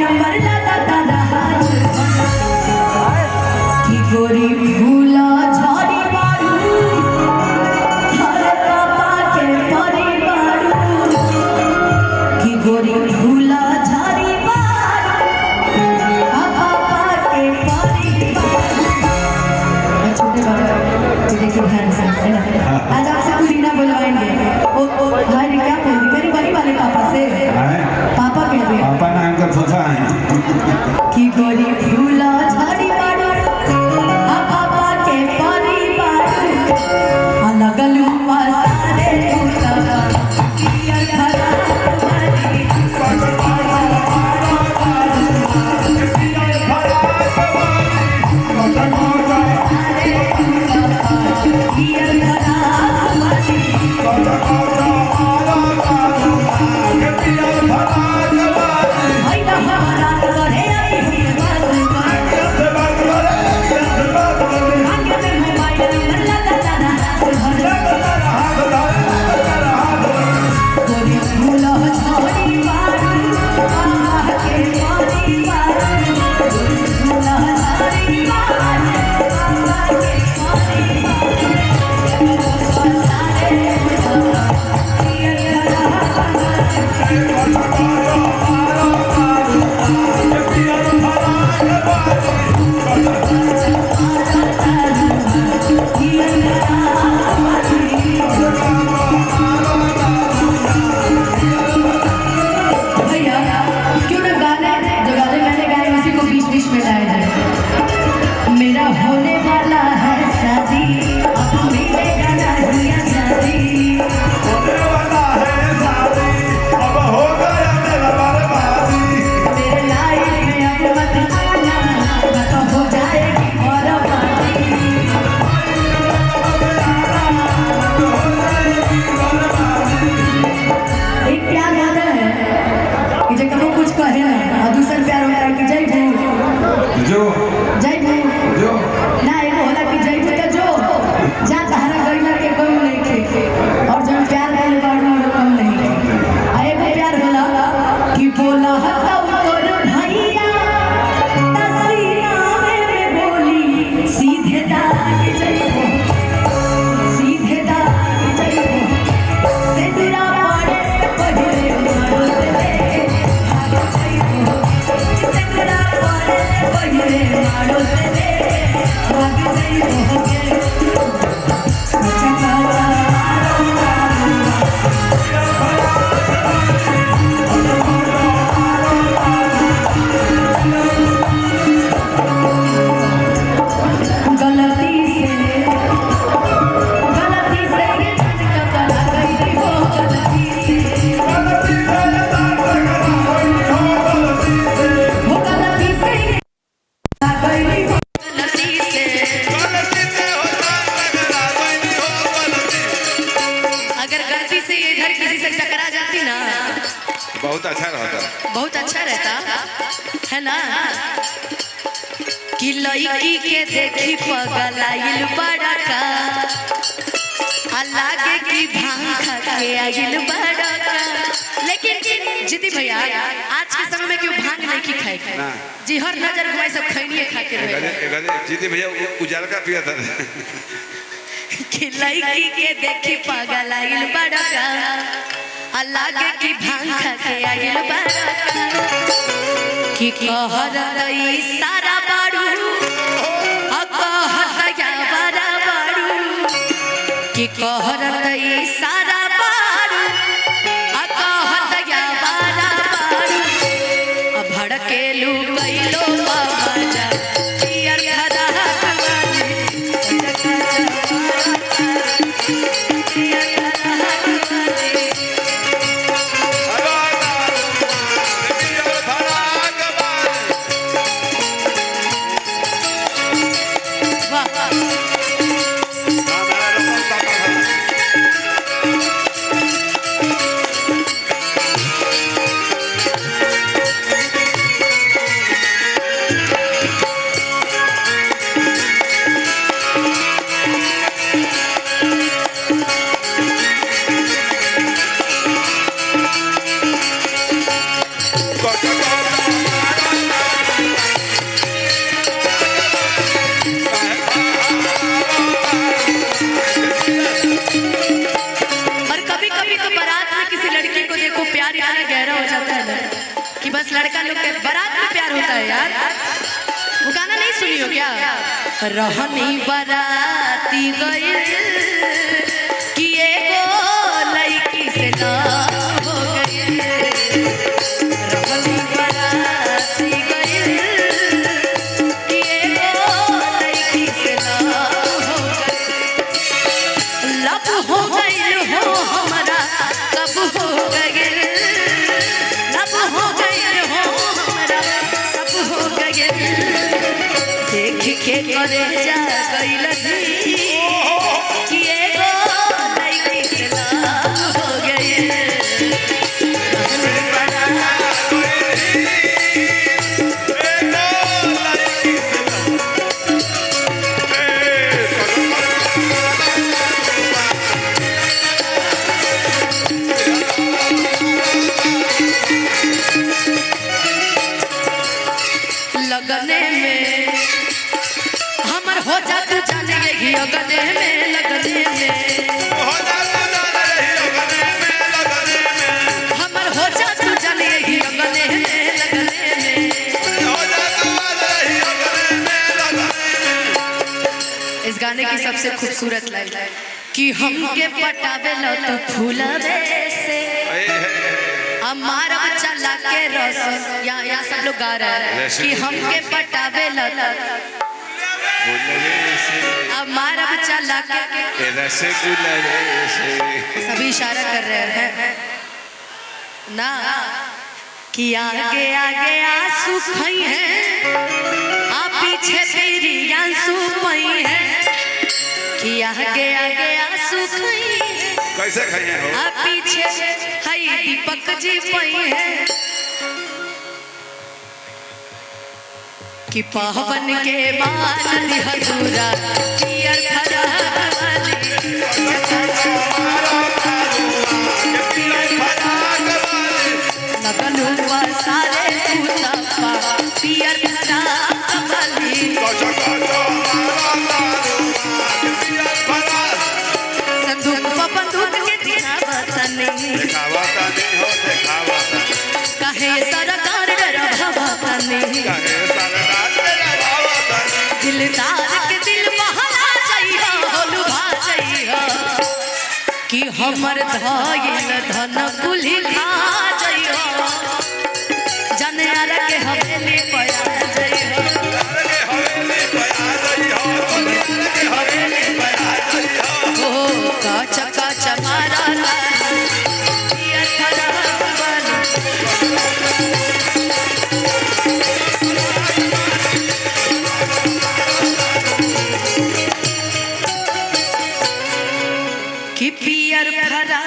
Number लाता तारा हाथ की गोरी भूला झाड़ी बारू हर पापा के परी बारू की गोरी भूला झाड़ी बारू पापा के परी बारू। छोटे बाबा देखिए ध्यान से आज आपसे कुछ ना बुलवाएंगे। ओ भाई ने क्या बोल दी मेरी वही वाले पापा से पापा कह रहे पापा नाम का फूफा है कि गोरी भूला झाड़ी बारू पापा के परी बारू अलग लुआ सारे भूला पियर भरा तुम्हारी बहुत अच्छा रहता है ना कि लड़की के देखी पगलाइल बड़ा का लागे की भांग खा के आइल बड़ा का। लेकिन जीती भैया आज के समय में क्यों भांग नहीं की खाए जी हर नजर घुमाई सब खैनिए खा के रहे जीती भैया उजाला का पिया था कि लड़की के देखी पगलाइल बड़ा का लागे की भांग खा के आइल बड़ा कि कहर सारा बारू कहर बड़ा बारू कि कहर सारा बारू कहर बड़ा बारू भड़केलू कैलो बाजा पियर भरा बस लड़का लोग के बारात में प्यार होता है यार। वो गाना नहीं सुनी हो क्या? रहनी बाराती गई कि एगो लड़की से लव हो गई। रहनी बाराती गई कि एगो लड़की से लव हो गई। लव हो गई हो हमारा कब हो गई, लव हो गई हो हमारा सब हो गई। देख के करे जा गई लगी कि एगो लड़की से लव हो गई। लगने में हमर हो जा तू जाने यही लगने में, लगने में हमर हो जा तू जाने यही लगने में, लगने में। इस गाने की सबसे खूबसूरत लाइन कि हमके पटावे लो तू फूलवे से हमारा बच्चा लाके रस, यहाँ सब लोग गा रहे हैं कि हमके पटावे लो हमारा बच्चा लाके सभी इशारा कर रहे हैं ना कि आगे आगे आंसू खई हैं आ पीछे तेरी आंसू पई हैं कि आगे आगे आंसू खई हैं कैसे खाए हो आ पीछे हई दीपक जी पई हैं कि पावन के मान हजूरा पियर फराली लगनुआ सारे पूतपा पियर फराली संदूक बंदूक के दिखावतनी कहे सरकार डरवावतनी दिलदार के दिल बहला जाइहा लुभा जाइहा कि हमर धइल धन कुली खा जाइहा जनयार के हवेली पया जाइहा ओ काच काच मारा पिया खराब कि पियर फरा